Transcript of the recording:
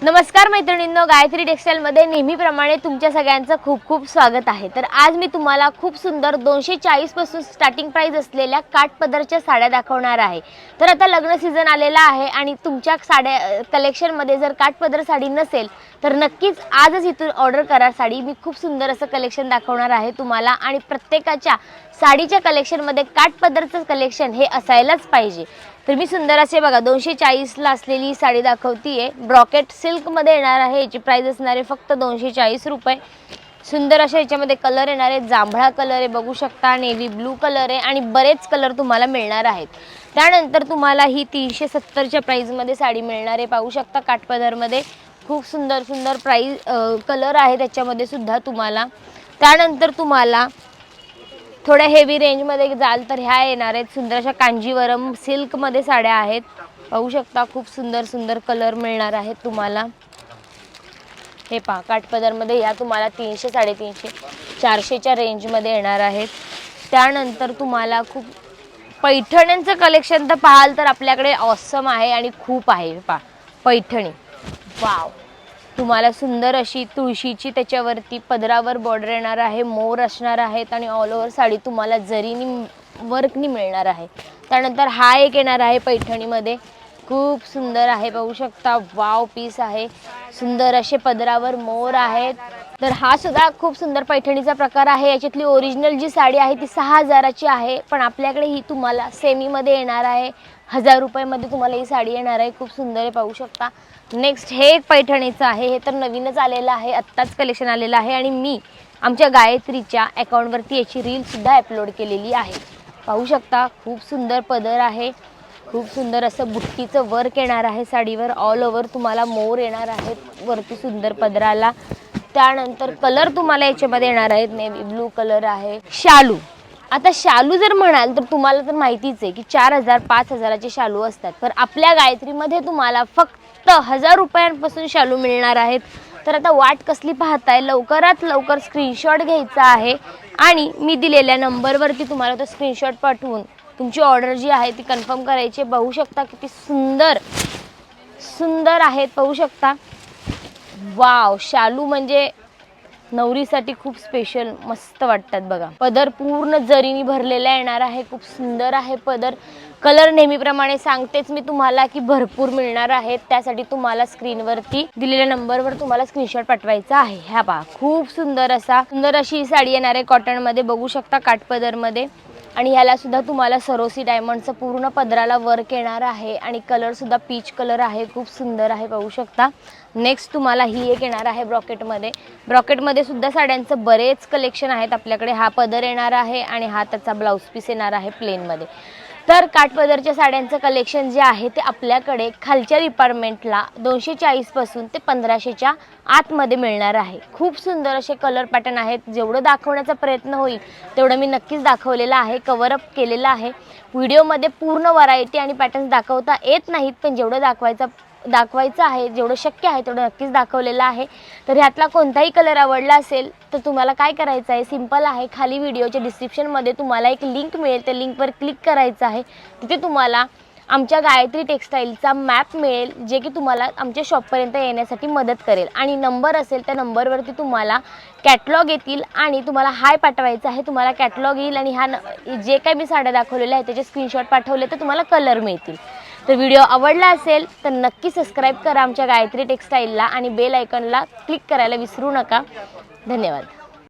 नमस्कार मैत्रिणींनो, गायत्री टेक्सटाईल मध्ये नेहमीप्रमाणे तुमच्या सगळ्यांचं खूप खूप स्वागत आहे। तर आज मी तुम्हाला खूप सुंदर 240 पासून स्टार्टिंग प्राइस असलेल्या काठपदरच्या साड्या दाखवणार आहे। तर आता लग्न सीजन आलेला आहे आणि तुमच्या साड्या कलेक्शन मध्ये जर काठपदर साडी नसेल तर नक्कीच आजच इथून ऑर्डर करा साडी। मी खूप सुंदर असं कलेक्शन दाखवणार आहे तुम्हाला आणि प्रत्येकाच्या साडीच्या कलेक्शन मध्ये काठपदरचं कलेक्शन हे असायलाच पाहिजे। तर मी सुंदर असे बघा 240 ला असलेली साडी दाखवतीये। ब्रॉकेट सिल्क मध्ये येणार आहे। याची प्राइस असणार आहे फक्त 240 रुपये। सुंदर अशा याच्यामध्ये कलर येणार आहे। जांभळा कलर आहे बघू शकता, नेव्ही ब्लू कलर आहे आणि बरेच कलर तुम्हाला मिळणार आहेत। त्यानंतर तुम्हाला ही 370 च्या प्राइस मध्ये साडी मिळणार आहे। पाहू शकता काठपदर मध्ये खूप सुंदर सुंदर प्राइस कलर आहे त्याच्यामध्ये सुद्धा तुम्हाला। त्यानंतर तुम्हाला थोड्या हेवी रेंज मध्ये जाल तर ह्या येणार आहेत सुंदर अशा कांजीवरम सिल्क मध्ये साड्या आहेत। पाहू शकता खूप सुंदर सुंदर कलर मिळणार आहेत तुम्हाला। हे पहा काठपदर मध्ये या तुम्हाला 300 350 400 च्या रेंज मध्ये येणार आहेत। त्यानंतर तुम्हाला खूप पैठण्यांचं कलेक्शन तर पाहाल तर आपल्याकडे ऑसम आहे आणि खूप आहे। पहा पैठणी, वाव, तुम्हाला सुंदर अशी तुळशीची त्याच्यावरती पदरावर बॉर्डर येणार आहे, मोर असणार आहेत आणि ऑल ओव्हर साडी तुम्हाला जरीनी वर्कनी मिळणार आहे। त्यानंतर हा एक येणार आहे पैठणीमध्ये, खूप सुंदर आहे पाहू शकता, वाव पीस आहे। सुंदर असे पदरावर मोर आहेत। तर हा सुद्धा खूप सुंदर पैठणीचा प्रकार आहे। याच्यातली ओरिजिनल जी साडी आहे ती 6000 ची आहे, पण आपल्याकडे ही तुम्हाला सेमी मध्ये येणार आहे। 1000 रुपये मध्ये तुम्हाला ही साडी येणार आहे। खूप सुंदर आहे पाहू शकता। नेक्स्ट हे एक पैठणीचं आहे। हे तर नवीनच आलेलं आहे, आत्ताच कलेक्शन आलेलं आहे आणि मी आमच्या गायत्रीच्या अकाउंट वरती याची रील सुद्धा अपलोड केलेली आहे। पाहू शकता खूप सुंदर पदर आहे। खूप सुंदर असं बुट्टीचं वर्क येणार आहे साडीवर, ऑल ओव्हर तुम्हाला मोर येणार आहेत वरती सुंदर पदराला। त्यानंतर कलर तुम्हाला याच्यामध्ये येणार आहेत, नेव्ही ब्लू कलर आहे। शालू, आता शालू जर म्हणाल तर तुम्हाला तर माहितीच आहे की 4000 5000 चे शालू असतात, पण आपल्या गायत्रीमध्ये तुम्हाला फक्त 1000 रुपयांपासून शालू मिळणार आहेत। तर आता वाट कसली पाहताय, लवकरात लवकर स्क्रीनशॉट घ्यायचा आहे आणि मी दिलेल्या नंबरवरती तुम्हाला तो स्क्रीनशॉट पाठवून तुमची ऑर्डर जी आहे ती कन्फर्म करायची। बघू शकता किती सुंदर सुंदर आहेत, पाहू शकता, वाव, शालू म्हणजे नवरीसाठी खूप स्पेशल मस्त वाटतात बघा। पदर पूर्ण जरीनी भरलेला येणार आहे, खूप सुंदर आहे पदर। कलर नेहमीप्रमाणे सांगतेच मी तुम्हाला की भरपूर मिळणार आहेत, त्यासाठी तुम्हाला स्क्रीनवरती दिलेल्या नंबरवर तुम्हाला स्क्रीनशॉट पाठवायचा आहे। ह्या पहा खूप सुंदर अशी साडी येणार आहे कॉटन मध्ये, बघू शकता काठपदर मध्ये, आणि ह्याला सुद्धा तुम्हाला सरोसी डायमंडचं पूर्ण पदराला वर्क येणार आहे आणि कलर सुद्धा पीच कलर आहे, खूप सुंदर आहे पाहू शकता। नेक्स्ट तुम्हाला ही एक येणार आहे ब्रॉकेटमध्ये। ब्रॉकेटमध्ये सुद्धा साड्यांचं बरेच कलेक्शन आहेत आपल्याकडे। हा पदर येणार आहे आणि हा त्याचा ब्लाउज पीस येणार आहे प्लेन मध्ये। तर काठपदरच्या साड्यांचं कलेक्शन जे आहे ते आपल्याकडे खालच्या डिपार्टमेंटला 240 पासून ते 1500 च्या आतमध्ये मिळणार आहे। खूप सुंदर असे कलर पॅटर्न आहेत। जेवढं दाखवण्याचा प्रयत्न होईल तेवढं मी नक्कीच दाखवलेलं आहे, कव्हर अप केलेलं आहे। व्हिडिओमध्ये पूर्ण व्हरायटी आणि पॅटर्न्स दाखवता येत नाहीत, पण जेवढं दाखवायचं आहे, जेवढं शक्य आहे तेवढं नक्कीच दाखवलेलं आहे। तर ह्यातला कोणताही कलर आवडला असेल तर तुम्हाला काय करायचं आहे, सिंपल आहे, खाली व्हिडिओच्या डिस्क्रिप्शनमध्ये तुम्हाला एक लिंक मिळेल, त्या लिंकवर क्लिक करायचं आहे। तिथे तुम्हाला आमच्या गायत्री टेक्सटाईलचा मॅप मिळेल, जे की तुम्हाला आमच्या शॉपपर्यंत येण्यासाठी मदत करेल, आणि नंबर असेल त्या नंबरवरती तुम्हाला कॅटलॉग येतील आणि तुम्हाला हाय पाठवायचं आहे। तुम्हाला कॅटलॉग येईल आणि जे काही मी साड्या दाखवलेल्या आहेत त्याचे स्क्रीनशॉट पाठवले तर तुम्हाला कलर मिळतील। तर व्हिडिओ आवडला असेल तर नक्की सबस्क्राईब करा आमच्या गायत्री टेक्सटाईलला आणि बेल आयकॉनला क्लिक करायला विसरू नका। धन्यवाद।